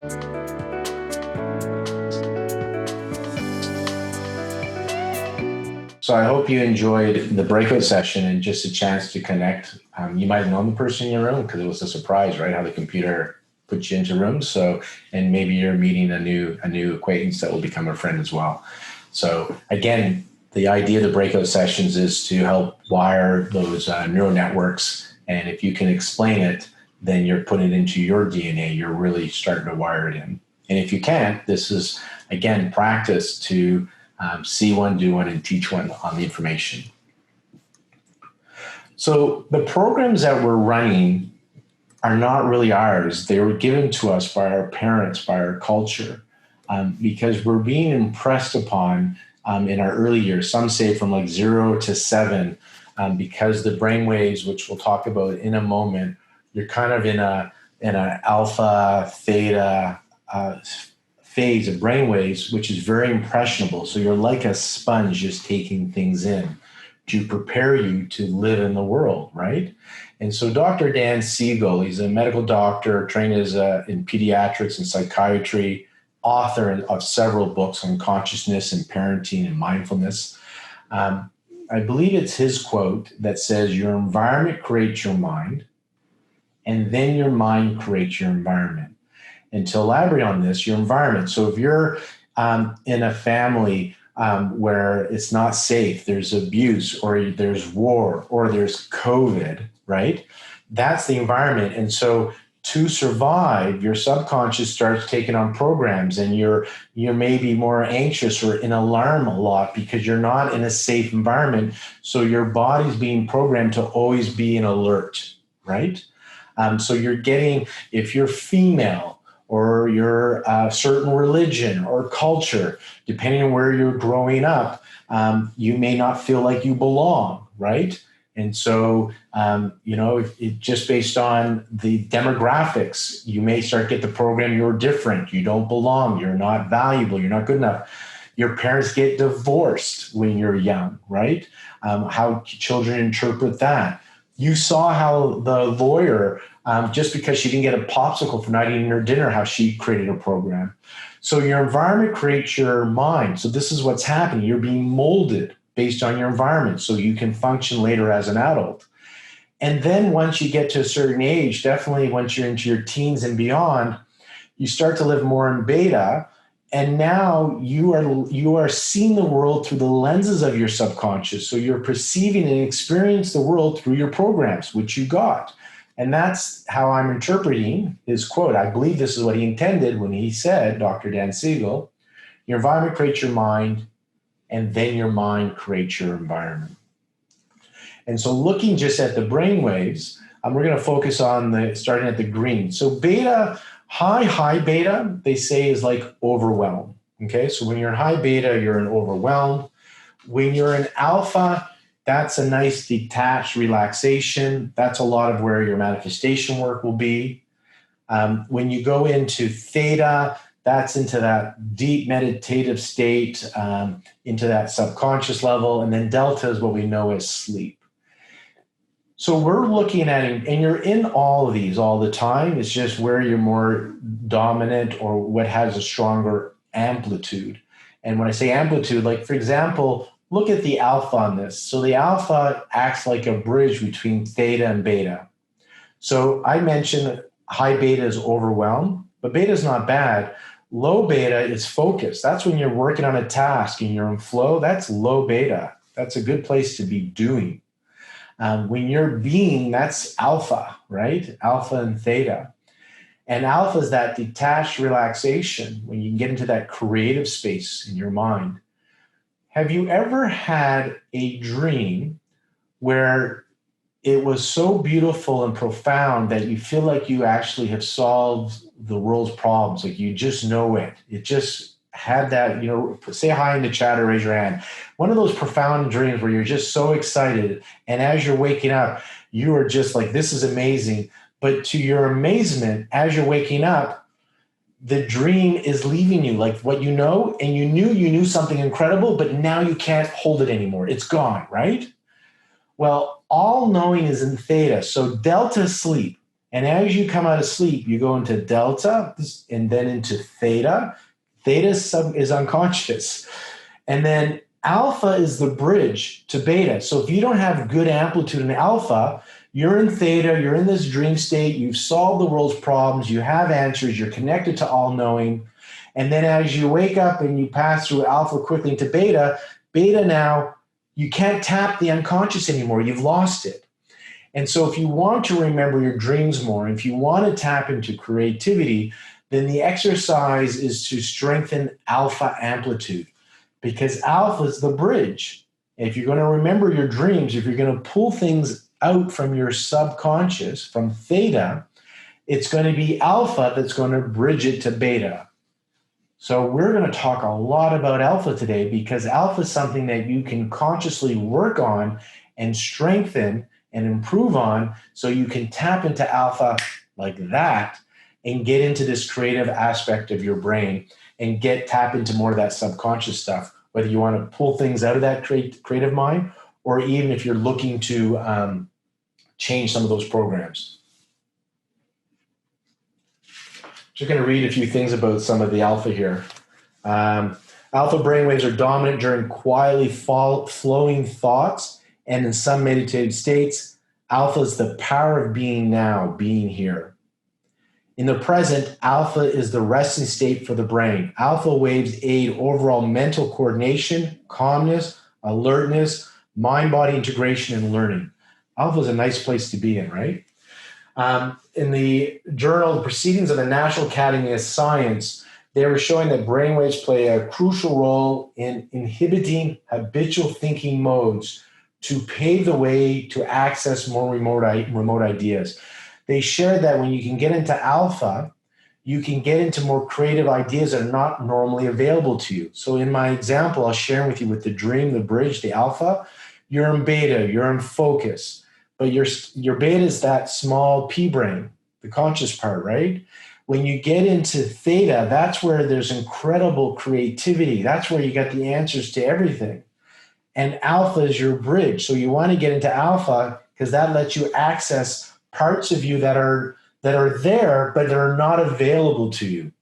So I hope you enjoyed the breakout session and just a chance to connect. You might have known the person in your room because it was a surprise, right? How the computer puts you into rooms. So, and maybe you're meeting a new acquaintance that will become a friend as well. So again, the idea of the breakout sessions is to help wire those neural networks. And if you can explain it, then you're putting it into your DNA. You're really starting to wire it in. And if you can't, this is again practice to see one, do one, and teach one on the information. So the programs that we're running are not really ours. They were given to us by our parents, by our culture, because we're being impressed upon in our early years. Some say from like 0 to 7, because the brain waves, which we'll talk about in a moment, you're kind of in a alpha, theta phase of brainwaves, which is very impressionable. So you're like a sponge just taking things in to prepare you to live in the world, right? And so Dr. Dan Siegel, he's a medical doctor trained in pediatrics and psychiatry, author of several books on consciousness and parenting and mindfulness. I believe it's his quote that says, your environment creates your mind, and then your mind creates your environment. And to elaborate on this, your environment. So if you're in a family where it's not safe, there's abuse, or there's war, or there's COVID, right? That's the environment. And so to survive, your subconscious starts taking on programs, and you're maybe more anxious or in alarm a lot because you're not in a safe environment. So your body's being programmed to always be in alert, right? So you're getting, if you're female, or your certain religion or culture, depending on where you're growing up, you may not feel like you belong, right? And so, just based on the demographics, you may start to get the program, you're different, you don't belong, you're not valuable, you're not good enough. Your parents get divorced when you're young, right? How children interpret that. You saw how the lawyer, just because she didn't get a popsicle for not eating her dinner, how she created a program. So your environment creates your mind. So this is what's happening. You're being molded based on your environment so you can function later as an adult. And then once you get to a certain age, definitely once you're into your teens and beyond, you start to live more in beta. And now you are seeing the world through the lenses of your subconscious. So you're perceiving and experiencing the world through your programs, which you got. And that's how I'm interpreting his quote. I believe this is what he intended when he said, Dr. Dan Siegel, your environment creates your mind, and then your mind creates your environment. And so looking just at the brain waves, we're going to focus on starting at the green. So beta, high beta, they say is like overwhelmed. Okay, so when you're in high beta, you're in overwhelmed. When you're in alpha, that's a nice detached relaxation. That's a lot of where your manifestation work will be. When you go into theta, that's into that deep meditative state, into that subconscious level. And then delta is what we know as sleep. So we're looking at, and you're in all of these all the time. It's just where you're more dominant or what has a stronger amplitude. And when I say amplitude, like for example, look at the alpha on this. So the alpha acts like a bridge between theta and beta. So I mentioned high beta is overwhelmed, but beta is not bad. Low beta is focused. That's when you're working on a task and you're in flow. That's low beta. That's a good place to be doing. When you're being, that's alpha, right? Alpha and theta. And alpha is that detached relaxation when you get into that creative space in your mind. Have you ever had a dream where it was so beautiful and profound that you feel like you actually have solved the world's problems? Like you just know it. It just had that, say hi in the chat or raise your hand. One of those profound dreams where you're just so excited. And as you're waking up, you are just like, this is amazing. But to your amazement, as you're waking up, the dream is leaving you, like what you know, and you knew something incredible, but now you can't hold it anymore. It's gone, right? Well, all knowing is in theta. So delta sleep. And as you come out of sleep, you go into delta and then into theta. Theta is unconscious. And then alpha is the bridge to beta. So if you don't have good amplitude in alpha, you're in theta, you're in this dream state, you've solved the world's problems, you have answers, you're connected to all knowing. And then as you wake up and you pass through alpha quickly into beta, beta now, you can't tap the unconscious anymore, you've lost it. And so if you want to remember your dreams more, if you want to tap into creativity, then the exercise is to strengthen alpha amplitude, because alpha is the bridge. If you're going to remember your dreams, if you're going to pull things out from your subconscious, from theta, it's going to be alpha that's going to bridge it to beta. So we're going to talk a lot about alpha today, because alpha is something that you can consciously work on and strengthen and improve on, so you can tap into alpha like that and get into this creative aspect of your brain and tap into more of that subconscious stuff, whether you want to pull things out of that creative mind, or even if you're looking to change some of those programs. Just going to read a few things about some of the alpha here. Alpha brainwaves are dominant during quietly flowing thoughts, and in some meditative states. Alpha is the power of being now, being here. In the present, alpha is the resting state for the brain. Alpha waves aid overall mental coordination, calmness, alertness, mind-body integration, and learning. Alpha is a nice place to be in, right? In the journal, the Proceedings of the National Academy of Science, they were showing that brainwaves play a crucial role in inhibiting habitual thinking modes to pave the way to access more remote ideas. They shared that when you can get into alpha, you can get into more creative ideas that are not normally available to you. So in my example, I'll share with you with the dream, the bridge, the alpha, you're in beta, you're in focus, but your beta is that small P brain, the conscious part, right? When you get into theta, that's where there's incredible creativity. That's where you got the answers to everything. And alpha is your bridge. So you want to get into alpha because that lets you access parts of you that are there, but they're not available to you.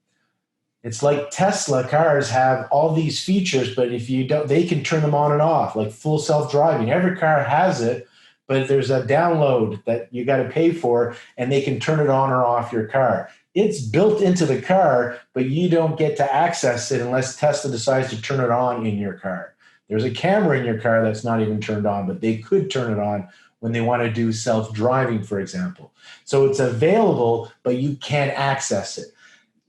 It's like Tesla cars have all these features, but if you don't, they can turn them on and off, like full self-driving. Every car has it, but there's a download that you got to pay for, and they can turn it on or off your car. It's built into the car, but you don't get to access it unless Tesla decides to turn it on in your car. There's a camera in your car that's not even turned on, but they could turn it on when they want to do self-driving, for example. So it's available, but you can't access it.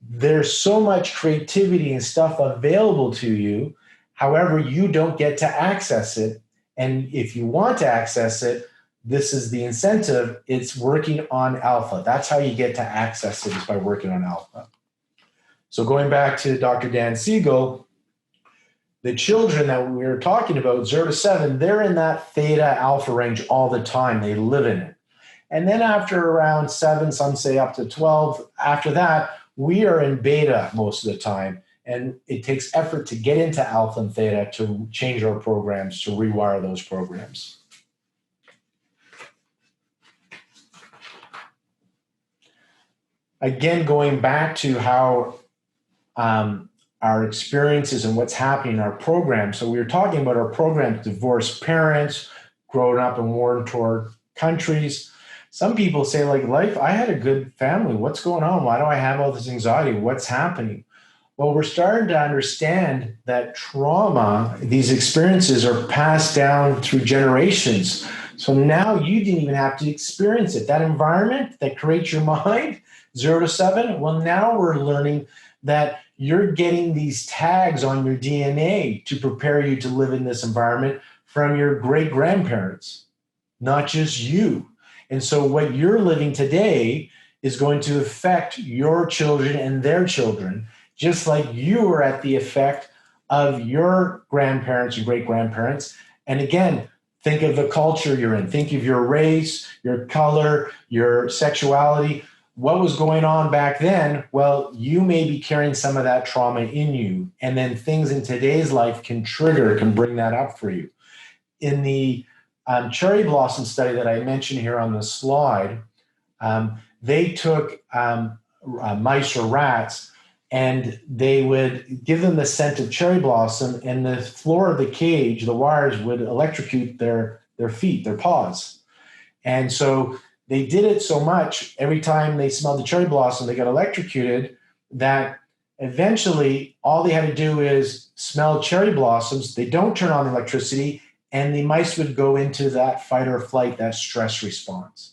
There's so much creativity and stuff available to you. However, you don't get to access it. And if you want to access it, this is the incentive. It's working on alpha. That's how you get to access it, is by working on alpha. So going back to Dr. Dan Siegel, the children that we were talking about, 0 to 7, they're in that theta alpha range all the time. They live in it. And then after around 7, some say up to 12, after that, we are in beta most of the time. And it takes effort to get into alpha and theta to change our programs, to rewire those programs. Again, going back to how our experiences and what's happening in our program. So we were talking about our program, divorced parents, growing up in war-torn countries. Some people say, like, life, I had a good family. What's going on? Why do I have all this anxiety? What's happening? Well, we're starting to understand that trauma, these experiences are passed down through generations. So now you didn't even have to experience it. That environment that creates your mind, 0 to 7, well, now we're learning that you're getting these tags on your DNA to prepare you to live in this environment from your great-grandparents, not just you. And so what you're living today is going to affect your children and their children, just like you were at the effect of your grandparents and great-grandparents. And again, think of the culture you're in. Think of your race, your color, your sexuality. What was going on back then? Well, you may be carrying some of that trauma in you. And then things in today's life can bring that up for you. In the cherry blossom study that I mentioned here on the slide, they took mice or rats, and they would give them the scent of cherry blossom, and the floor of the cage, the wires would electrocute their feet, their paws. And so they did it so much, every time they smelled the cherry blossom, they got electrocuted, that eventually all they had to do is smell cherry blossoms. They don't turn on electricity, and the mice would go into that fight or flight, that stress response.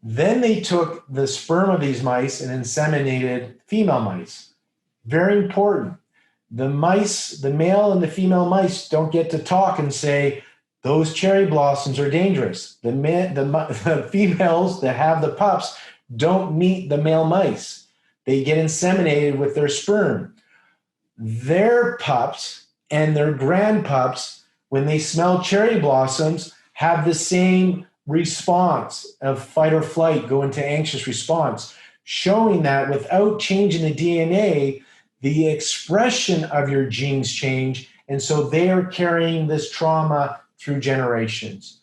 Then they took the sperm of these mice and inseminated female mice. Very important. The mice, the male and the female mice, don't get to talk and say, those cherry blossoms are dangerous. The females that have the pups don't meet the male mice. They get inseminated with their sperm. Their pups and their grandpups, when they smell cherry blossoms, have the same response of fight or flight, go into anxious response, showing that without changing the DNA, the expression of your genes change. And so they are carrying this trauma through generations.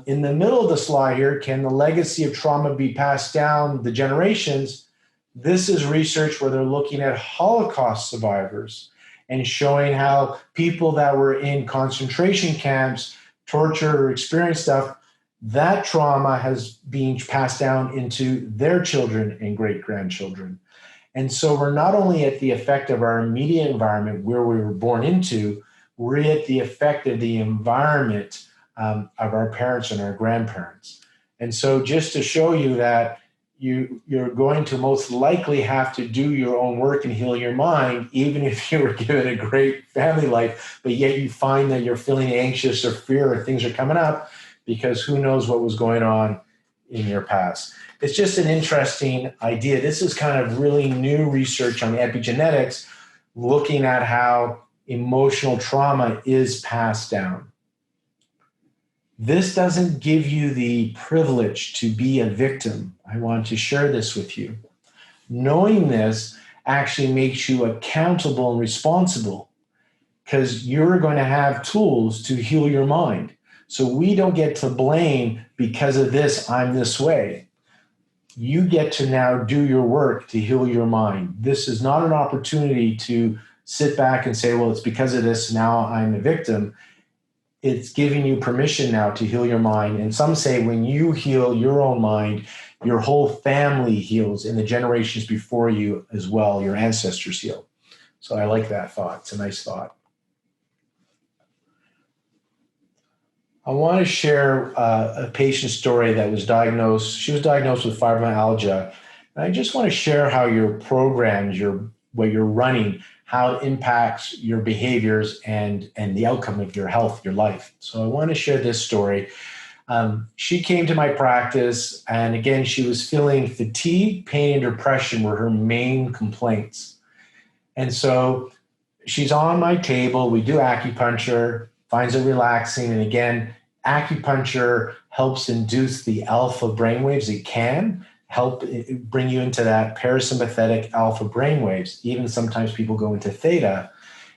In the middle of the slide here, can the legacy of trauma be passed down the generations? This is research where they're looking at Holocaust survivors and showing how people that were in concentration camps, tortured or experienced stuff, that trauma has been passed down into their children and great-grandchildren. And so we're not only at the effect of our immediate environment where we were born into, we're at the effect of the environment of our parents and our grandparents. And so just to show you that you're going to most likely have to do your own work and heal your mind, even if you were given a great family life, but yet you find that you're feeling anxious or fear or things are coming up, because who knows what was going on in your past. It's just an interesting idea. This is kind of really new research on epigenetics, looking at how emotional trauma is passed down. This doesn't give you the privilege to be a victim. I want to share this with you. Knowing this actually makes you accountable and responsible, because you're going to have tools to heal your mind. So we don't get to blame because of this, I'm this way. You get to now do your work to heal your mind. This is not an opportunity to sit back and say, well, it's because of this, now I'm a victim. It's giving you permission now to heal your mind. And some say when you heal your own mind, your whole family heals, and the generations before you as well, your ancestors heal. So I like that thought. It's a nice thought. I want to share a patient story that was diagnosed. She was diagnosed with fibromyalgia. And I just want to share how your programs, what you're running, how it impacts your behaviors and the outcome of your health, your life. So I want to share this story. She came to my practice, and again, she was feeling fatigue, pain, and depression were her main complaints. And so she's on my table. We do acupuncture, finds it relaxing. And again, acupuncture helps induce the alpha brainwaves. It can help bring you into that parasympathetic alpha brainwaves. Even sometimes people go into theta.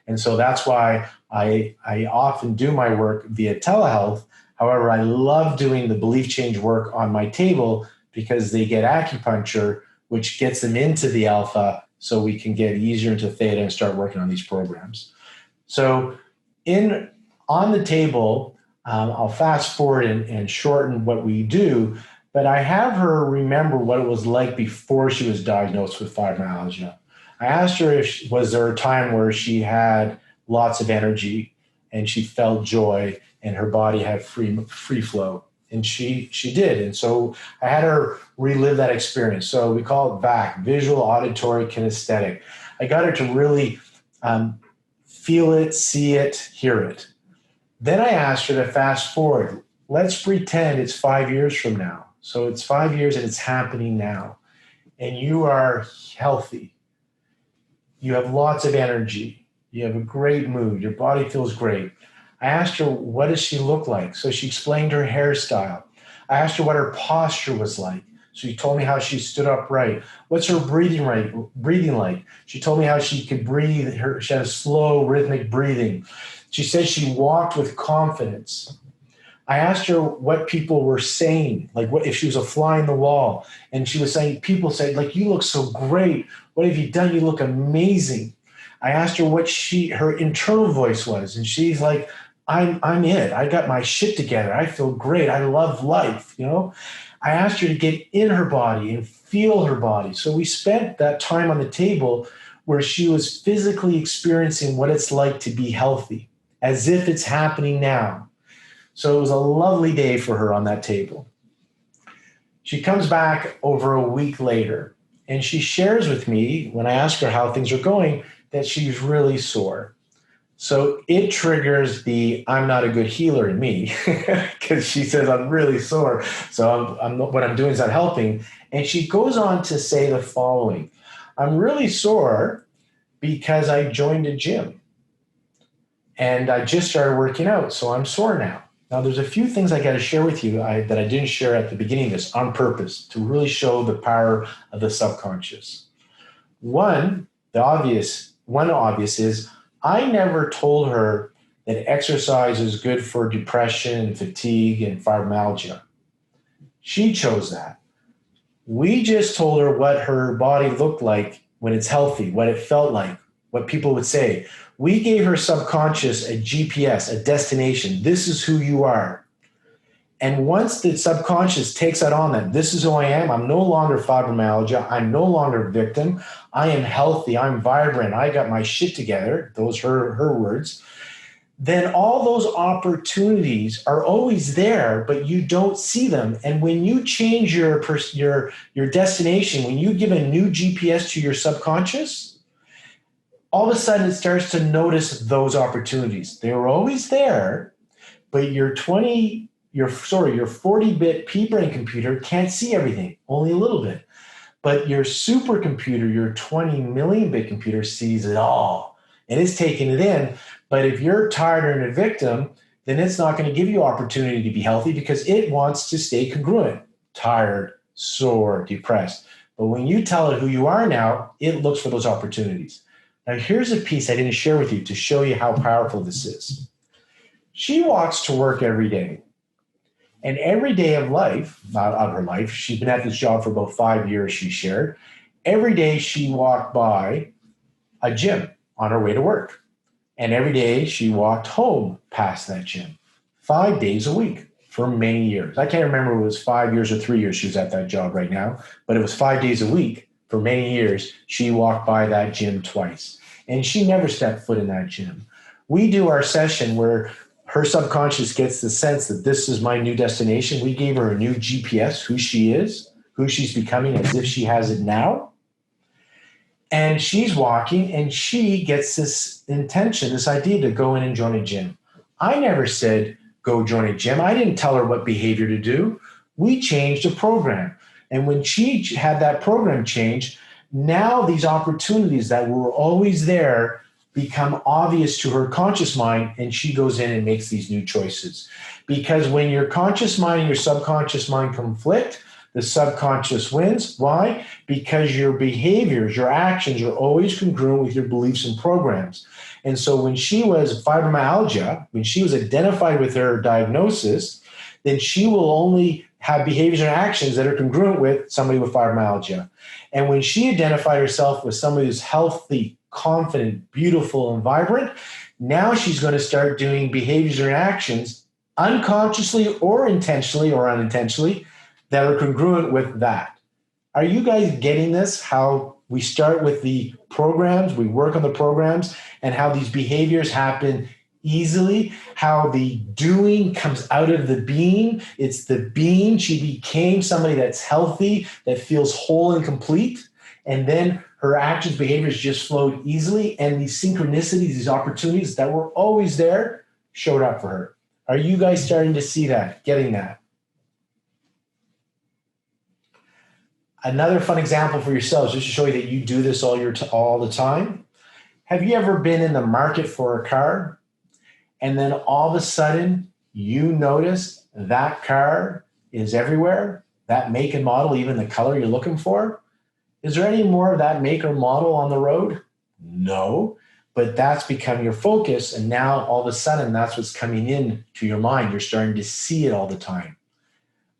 And so that's why I often do my work via telehealth. However, I love doing the belief change work on my table because they get acupuncture, which gets them into the alpha so we can get easier into theta and start working on these programs. So on the table, I'll fast forward and shorten what we do, but I have her remember what it was like before she was diagnosed with fibromyalgia. I asked her was there a time where she had lots of energy and she felt joy and her body had free flow, and she did. And so I had her relive that experience. So we call it VAC, visual, auditory, kinesthetic. I got her to really feel it, see it, hear it. Then I asked her to fast forward. Let's pretend it's 5 years from now. So it's 5 years and it's happening now. And you are healthy. You have lots of energy. You have a great mood. Your body feels great. I asked her, what does she look like? So she explained her hairstyle. I asked her what her posture was like. So she told me how she stood upright. What's her breathing like? She told me how she could breathe. She had a slow, rhythmic breathing. She said she walked with confidence. I asked her what people were saying, like what if she was a fly in the wall, and she was saying, people said, like, you look so great. What have you done? You look amazing. I asked her what her internal voice was, and she's like, I'm it. I got my shit together. I feel great. I love life, you know? I asked her to get in her body and feel her body. So we spent that time on the table where she was physically experiencing what it's like to be healthy, as if it's happening now. So it was a lovely day for her on that table. She comes back over a week later and she shares with me, when I ask her how things are going, that she's really sore. So it triggers the I'm not a good healer in me because she says I'm really sore. So what I'm doing is not helping. And she goes on to say the following: I'm really sore because I joined a gym and I just started working out. So I'm sore now. Now, there's a few things I got to share with you that I didn't share at the beginning of this on purpose to really show the power of the subconscious. One obvious is I never told her that exercise is good for depression, fatigue, and fibromyalgia. She chose that. We just told her what her body looked like when it's healthy, what it felt like, what people would say. We gave her subconscious a GPS, a destination. This is who you are. And once the subconscious takes that on, that this is who I am, I'm no longer fibromyalgia, I'm no longer a victim, I am healthy, I'm vibrant, I got my shit together, those are her words, then all those opportunities are always there, but you don't see them. And when you change your destination, when you give a new GPS to your subconscious, all of a sudden it starts to notice those opportunities. They were always there, but your 40-bit pea-brain computer can't see everything, only a little bit. But your supercomputer, your 20 million bit computer sees it all and it's taking it in. But if you're tired and a victim, then it's not going to give you opportunity to be healthy because it wants to stay congruent, tired, sore, depressed. But when you tell it who you are now, it looks for those opportunities. Now, here's a piece I didn't share with you to show you how powerful this is. She walks to work every day. And every day of life, not of her life, she's been at this job for about 5 years, she shared. Every day she walked by a gym on her way to work. And every day she walked home past that gym, 5 days a week for many years. I can't remember if it was 5 years or 3 years she was at that job right now, but it was 5 days a week for many years. She walked by that gym twice. And she never stepped foot in that gym. We do our session where her subconscious gets the sense that this is my new destination. We gave her a new GPS, who she is, who she's becoming as if she has it now. And she's walking and she gets this intention, this idea to go in and join a gym. I never said, go join a gym. I didn't tell her what behavior to do. We changed the program. And when she had that program change, now these opportunities that were always there become obvious to her conscious mind, and she goes in and makes these new choices. Because when your conscious mind and your subconscious mind conflict, the subconscious wins. Why? Because your behaviors, your actions are always congruent with your beliefs and programs. And so when she was fibromyalgia, when she was identified with her diagnosis, then she will only have behaviors and actions that are congruent with somebody with fibromyalgia. And when she identified herself with somebody who's healthy, confident, beautiful, and vibrant, now she's going to start doing behaviors and actions unconsciously or intentionally or unintentionally that are congruent with that. Are you guys getting this? How we start with the programs, we work on the programs, and how these behaviors happen easily, how the doing comes out of the being. It's the being. She became somebody that's healthy, that feels whole and complete. And then her actions, behaviors just flowed easily. And these synchronicities, these opportunities that were always there showed up for her. Are you guys starting to see that, getting that? Another fun example for yourselves, just to show you that you do this all the time. Have you ever been in the market for a car and then all of a sudden you notice that car is everywhere, that make and model, even the color you're looking for? Is there any more of that make or model on the road? No. but that's become your focus. And now all of a sudden, that's what's coming in to your mind. You're starting to see it all the time.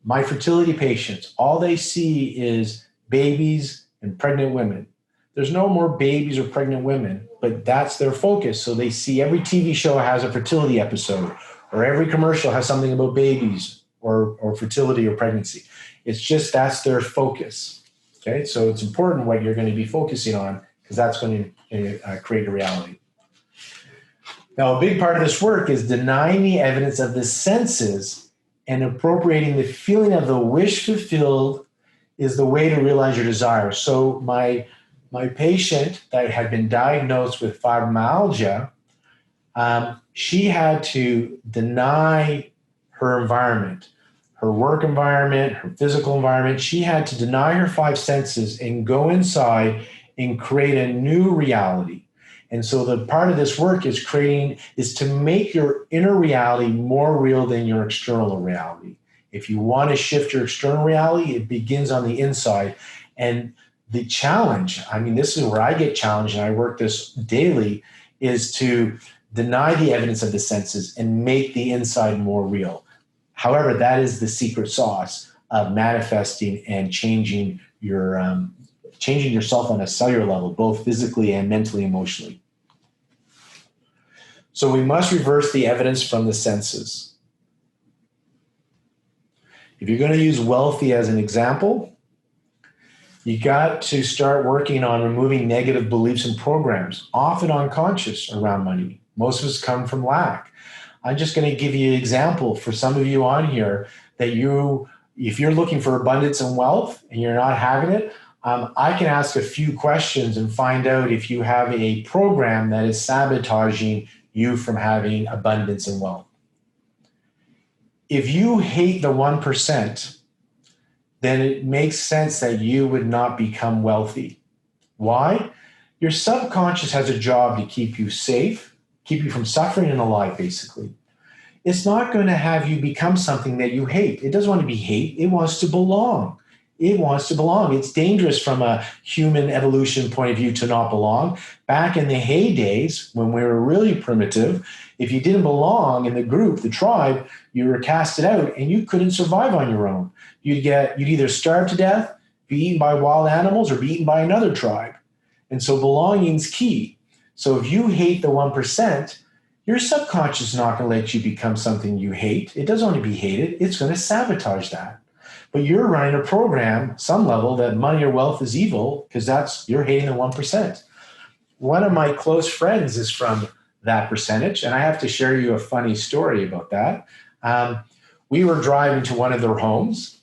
My fertility patients, all they see is babies and pregnant women. There's no more babies or pregnant women, but that's their focus. So they see every TV show has a fertility episode, or every commercial has something about babies or fertility or pregnancy. It's just that's their focus. Okay, so it's important what you're going to be focusing on, because that's going to create a reality. Now, a big part of this work is denying the evidence of the senses and appropriating the feeling of the wish fulfilled is the way to realize your desire. So my patient that had been diagnosed with fibromyalgia, she had to deny her environment, her work environment, her physical environment. She had to deny her five senses and go inside and create a new reality. And so the part of this work is to make your inner reality more real than your external reality. If you want to shift your external reality, it begins on the inside. And the challenge, I mean, this is where I get challenged, and I work this daily, is to deny the evidence of the senses and make the inside more real. However, that is the secret sauce of manifesting and changing yourself on a cellular level, both physically and mentally, emotionally. So we must reverse the evidence from the senses. If you're going to use wealthy as an example, you got to start working on removing negative beliefs and programs, often unconscious, around money. Most of us come from lack. I'm just going to give you an example for some of you on here that if you're looking for abundance and wealth and you're not having it, I can ask a few questions and find out if you have a program that is sabotaging you from having abundance and wealth. If you hate the 1%, then it makes sense that you would not become wealthy. Why? Your subconscious has a job to keep you safe, keep you from suffering and alive, basically. It's not going to have you become something that you hate. It doesn't want to be hate. It wants to belong. It wants to belong. It's dangerous from a human evolution point of view to not belong. Back in the heydays, when we were really primitive, if you didn't belong in the group, the tribe, you were casted out and you couldn't survive on your own. You'd either starve to death, be eaten by wild animals, or be eaten by another tribe. And so belonging's key. So if you hate the 1%, your subconscious is not going to let you become something you hate. It doesn't want to be hated. It's going to sabotage that. But you're running a program, some level, that money or wealth is evil because you're hating the 1%. One of my close friends is from that percentage, and I have to share you a funny story about that. We were driving to one of their homes,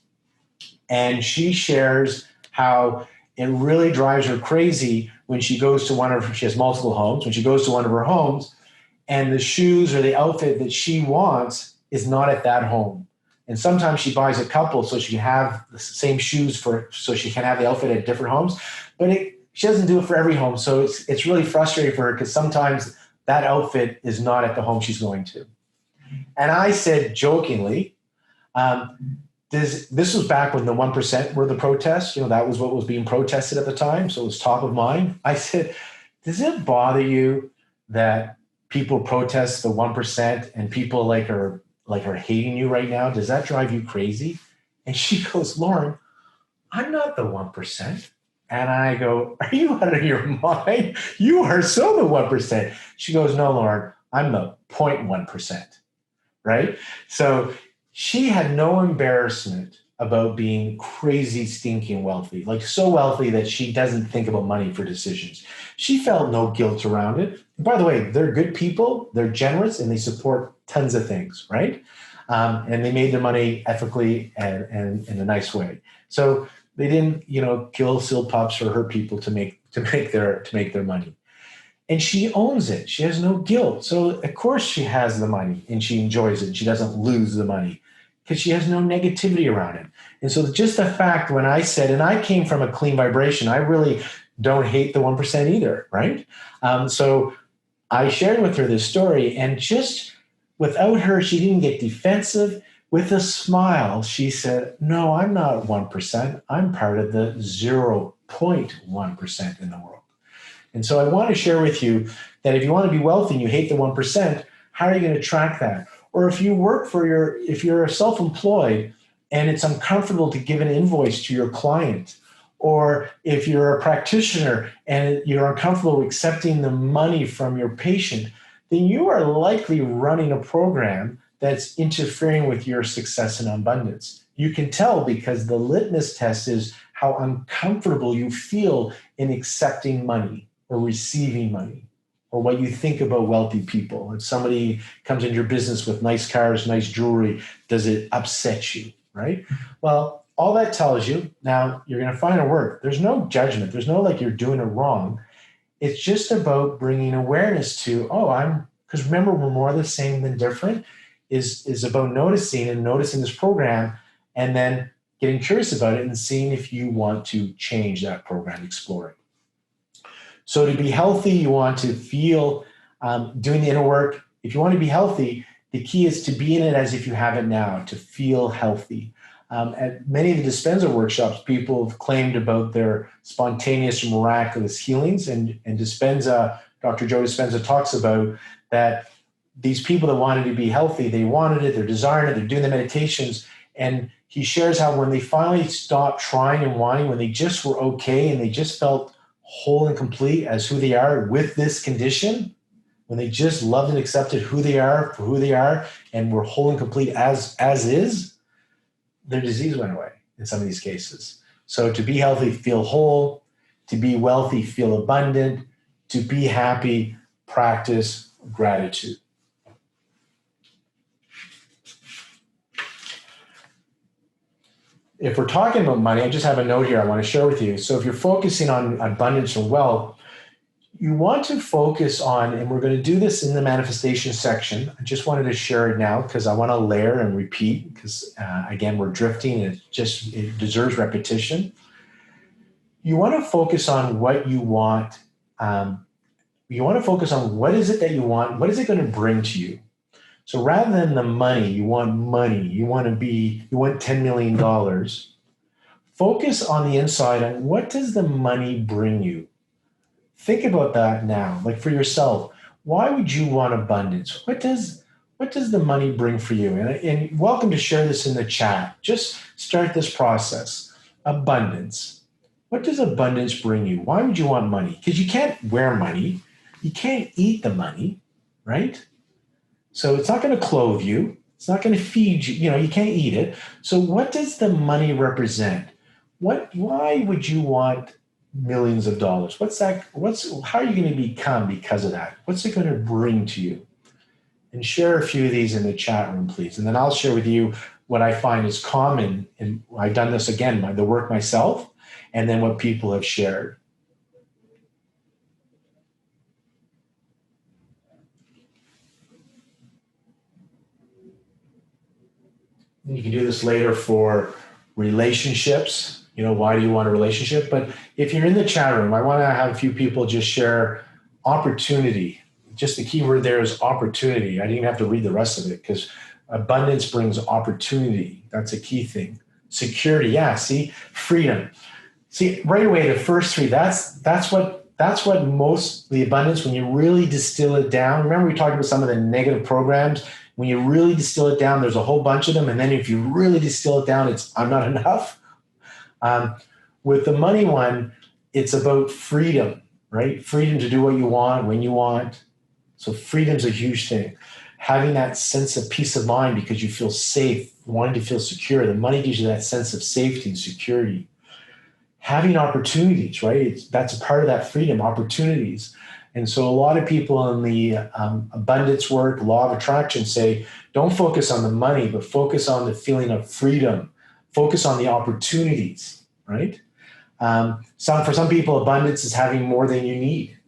and she shares how it really drives her crazy when she goes to she has multiple homes, when she goes to one of her homes, and the shoes or the outfit that she wants is not at that home. And sometimes she buys a couple so she can have the same shoes so she can have the outfit at different homes, but she doesn't do it for every home. So it's really frustrating for her because sometimes that outfit is not at the home she's going to. And I said jokingly, this was back when the 1% were the protests. That was what was being protested at the time. So it was top of mind. I said, does it bother you that people protest the 1% and people are hating you right now? Does that drive you crazy? And she goes, Lauren, I'm not the 1%. And I go, are you out of your mind? You are so the 1%. She goes, no, Lauren, I'm the 0.1%. Right? So she had no embarrassment about being crazy, stinking wealthy, like so wealthy that she doesn't think about money for decisions. She felt no guilt around it. And by the way, they're good people, they're generous, and they support tons of things, right? And they made their money ethically and in a nice way. So they didn't, kill silly pups or hurt people to make their money. And she owns it. She has no guilt. So of course she has the money and she enjoys it. And she doesn't lose the money because she has no negativity around it. And so just the fact when I said, and I came from a clean vibration, I really don't hate the 1% either, right? So I shared with her this story, and just without her, she didn't get defensive. With a smile, she said, no, I'm not 1%. I'm part of the 0.1% in the world. And so I want to share with you That if you want to be wealthy and you hate the 1%, how are you going to track that? Or if you work if you're self-employed and it's uncomfortable to give an invoice to your client, or if you're a practitioner and you're uncomfortable accepting the money from your patient, then you are likely running a program that's interfering with your success and abundance. You can tell because the litmus test is how uncomfortable you feel in accepting money or receiving money, or what you think about wealthy people. If somebody comes into your business with nice cars, nice jewelry, does it upset you, right? Well, all that tells you, now you're going to find it work. There's no judgment. There's no like you're doing it wrong. It's just about bringing awareness to, because remember, we're more the same than different, is about noticing this program and then getting curious about it and seeing if you want to change that program, explore it. So to be healthy, you want to feel doing the inner work. If you want to be healthy, the key is to be in it as if you have it now, to feel healthy. At many of the Dispenza workshops, people have claimed about their spontaneous or miraculous healings. And Dispenza, Dr. Joe Dispenza talks about that these people that wanted to be healthy, they wanted it, they're desiring it, they're doing the meditations. And he shares how when they finally stopped trying and wanting, when they just were okay and they just felt whole and complete as who they are with this condition, when they just loved and accepted who they are for who they are and were whole and complete as is, their disease went away in some of these cases. So to be healthy, feel whole. To be wealthy, feel abundant. To be happy, practice gratitude. If we're talking about money, I just have a note here I want to share with you. So if you're focusing on abundance or wealth, you want to focus on, and we're going to do this in the manifestation section. I just wanted to share it now because I want to layer and repeat because, again, we're drifting and it deserves repetition. You want to focus on what you want. You want to focus on what is it that you want? What is it going to bring to you? So rather than the money, you want money. You want $10 million. Focus on the inside on what does the money bring you? Think about that now, like for yourself. Why would you want abundance? What does the money bring for you? And welcome to share this in the chat. Just start this process. Abundance. What does abundance bring you? Why would you want money? Because you can't wear money. You can't eat the money, right? So it's not going to clothe you. It's not going to feed you. You can't eat it. So what does the money represent? Why would you want millions of dollars? How are you going to become because of that? What's it going to bring to you? And share a few of these in the chat room, please. And then I'll share with you what I find is common. And I've done this again, the work myself, and then what people have shared. You can do this later for relationships. Why do you want a relationship? But if you're in the chat room, I want to have a few people just share opportunity. Just the key word there is opportunity. I didn't even have to read the rest of it because abundance brings opportunity. That's a key thing. Security. Yeah. See, freedom. See, right away, the first three, that's what most the abundance, when you really distill it down. Remember we talked about some of the negative programs. When you really distill it down, there's a whole bunch of them. And then if you really distill it down, it's I'm not enough. With the money one, it's about freedom, right? Freedom to do what you want, when you want. So freedom's a huge thing. Having that sense of peace of mind because you feel safe, wanting to feel secure. The money gives you that sense of safety and security. Having opportunities, right? That's a part of that freedom, opportunities. And so a lot of people in the abundance work, law of attraction say, don't focus on the money, but focus on the feeling of freedom. Focus on the opportunities, right? For some people, abundance is having more than you need.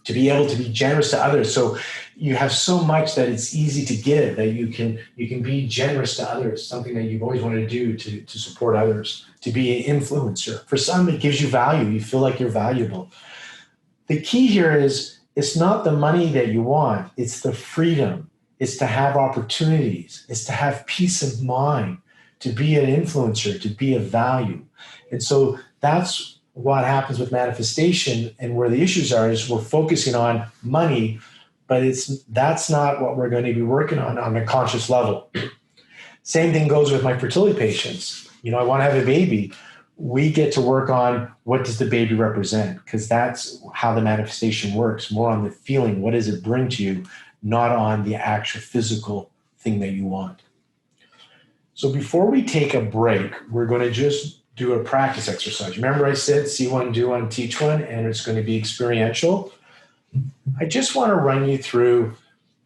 To be able to be generous to others. So you have so much that it's easy to give, that you can be generous to others, something that you've always wanted to do to support others, to be an influencer. For some, it gives you value. You feel like you're valuable. The key here is it's not the money that you want. It's the freedom. It's to have opportunities. It's to have peace of mind, to be an influencer, to be of value. And so that's what happens with manifestation and where the issues are is we're focusing on money, but that's not what we're going to be working on a conscious level. Same thing goes with my fertility patients. I want to have a baby. We get to work on what does the baby represent, because that's how the manifestation works, more on the feeling, what does it bring to you, not on the actual physical thing that you want. So before we take a break, we're going to just do a practice exercise. Remember I said see one, do one, teach one, and it's going to be experiential. I just want to run you through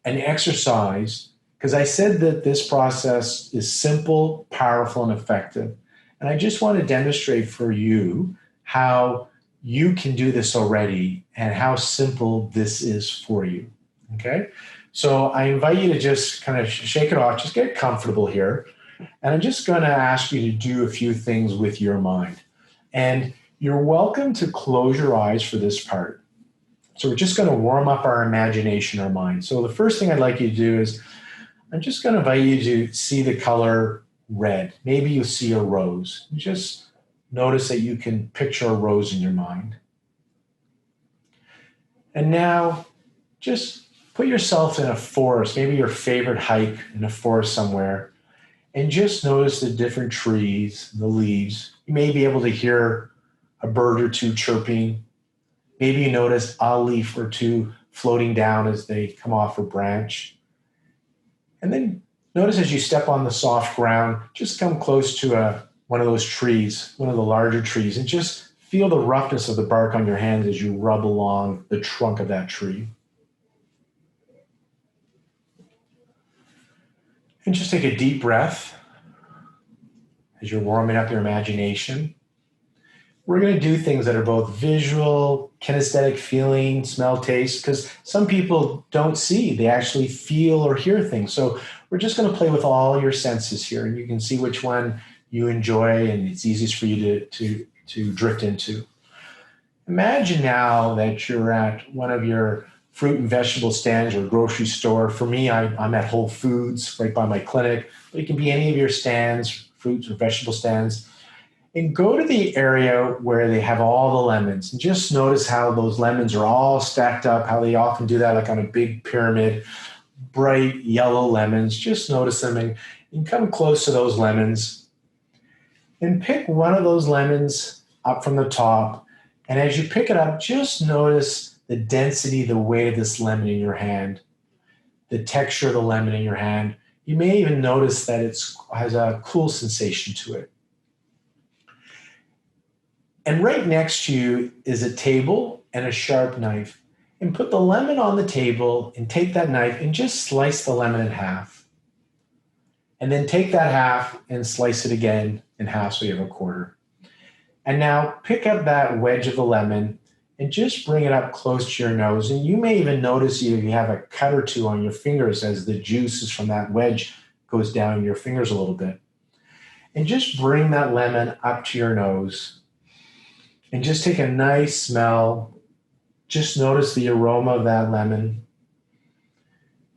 an exercise because I said that this process is simple, powerful, and effective. And I just want to demonstrate for you how you can do this already and how simple this is for you. Okay? So I invite you to just kind of shake it off, just get comfortable here. And I'm just going to ask you to do a few things with your mind. And you're welcome to close your eyes for this part. So we're just going to warm up our imagination, our mind. So the first thing I'd like you to do is I'm just going to invite you to see the color red. Maybe you see a rose. Just notice that you can picture a rose in your mind. And now just put yourself in a forest, maybe your favorite hike in a forest somewhere, and just notice the different trees, the leaves. You may be able to hear a bird or two chirping. Maybe you notice a leaf or two floating down as they come off a branch. And then notice as you step on the soft ground, just come close to one of those trees, one of the larger trees, and just feel the roughness of the bark on your hands as you rub along the trunk of that tree. And just take a deep breath as you're warming up your imagination. We're going to do things that are both visual, kinesthetic, feeling, smell, taste, because some people don't see, they actually feel or hear things. So we're just going to play with all your senses here, and you can see which one you enjoy and it's easiest for you to drift into. Imagine now that you're at one of your fruit and vegetable stands or grocery store. For me, I'm at Whole Foods right by my clinic, but it can be any of your stands, fruits or vegetable stands. And go to the area where they have all the lemons and just notice how those lemons are all stacked up, how they often do that like on a big pyramid, bright yellow lemons. Just notice them and come close to those lemons and pick one of those lemons up from the top. And as you pick it up, just notice the density, the weight of this lemon in your hand, the texture of the lemon in your hand. You may even notice that it has a cool sensation to it. And right next to you is a table and a sharp knife. And put the lemon on the table and take that knife and just slice the lemon in half. And then take that half and slice it again in half so you have a quarter. And now pick up that wedge of the lemon and just bring it up close to your nose. And you may even notice you have a cut or two on your fingers as the juices from that wedge goes down your fingers a little bit. And just bring that lemon up to your nose. And just take a nice smell. Just notice the aroma of that lemon.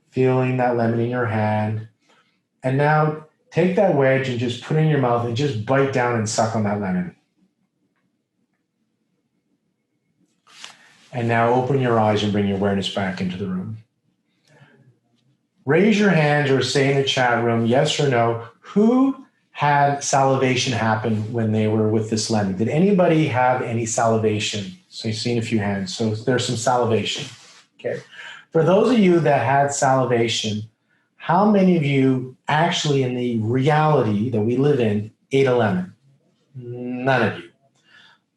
Feeling that lemon in your hand. And now take that wedge and just put it in your mouth and just bite down and suck on that lemon. And now open your eyes and bring your awareness back into the room. Raise your hands or say in the chat room, yes or no, who had salivation happen when they were with this lemon? Did anybody have any salivation? So you've seen a few hands. So there's some salivation. Okay. For those of you that had salivation, how many of you actually in the reality that we live in ate a lemon? None of you.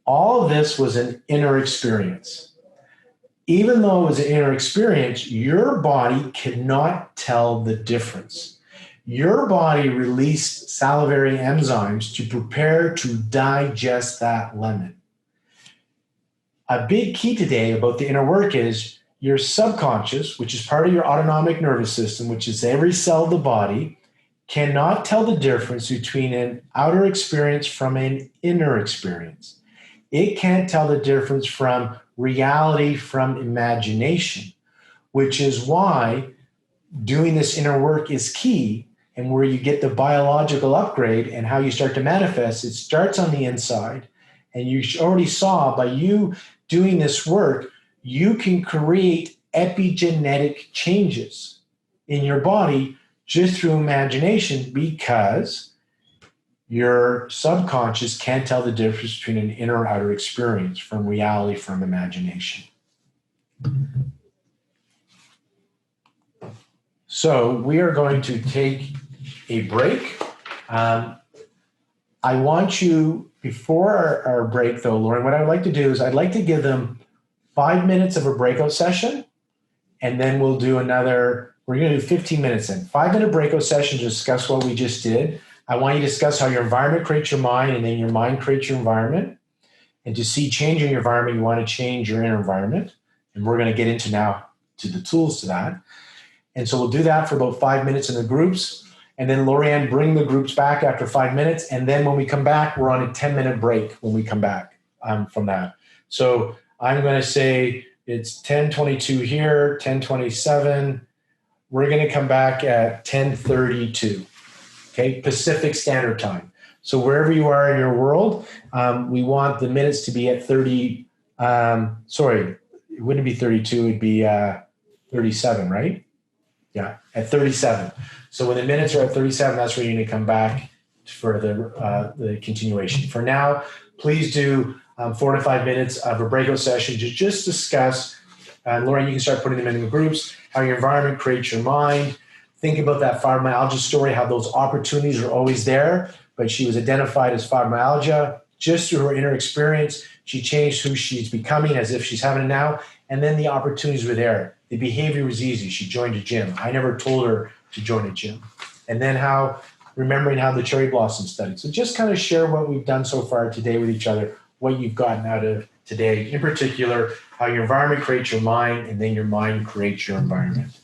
All of this was an inner experience. Even though it was an inner experience, your body cannot tell the difference. Your body released salivary enzymes to prepare to digest that lemon. A big key today about the inner work is your subconscious, which is part of your autonomic nervous system, which is every cell of the body, cannot tell the difference between an outer experience from an inner experience. It can't tell the difference from reality from imagination, which is why doing this inner work is key. And where you get the biological upgrade and how you start to manifest, it starts on the inside. And you already saw by you doing this work, you can create epigenetic changes in your body just through imagination, because your subconscious can't tell the difference between an inner or outer experience from reality, from imagination. So we are going to take a break. I want you, before our break though, Lauren, what I'd like to do is I'd like to give them 5 minutes of a breakout session, and then we'll do another, we're going to do 15 minutes in. 5-minute breakout session to discuss what we just did. I want you to discuss how your environment creates your mind, and then your mind creates your environment. And to see change in your environment, you want to change your inner environment. And we're going to get into now to the tools to that. And so we'll do that for about 5 minutes in the groups. And then Lorianne, bring the groups back after 5 minutes. And then when we come back, we're on a 10-minute break when we come back from that. So I'm going to say it's 10:22 here, 10:27. We're going to come back at 10:32, okay, Pacific Standard Time. So wherever you are in your world, we want the minutes to be at 30. Sorry, it wouldn't be 32. It'd be 37, right? Yeah, at 37. So when the minutes are at 37, that's where you're going to come back for the continuation. For now, please do 4 to 5 minutes of a breakout session to just discuss, Lauren, you can start putting them in the groups, how your environment creates your mind. Think about that fibromyalgia story, how those opportunities are always there, but she was identified as fibromyalgia just through her inner experience. She changed who she's becoming as if she's having it now. And then the opportunities were there. The behavior was easy. She joined a gym. I never told her to join a gym. And then remembering how the cherry blossom study. So just kind of share what we've done so far today with each other, what you've gotten out of today, in particular, how your environment creates your mind, and then your mind creates your environment.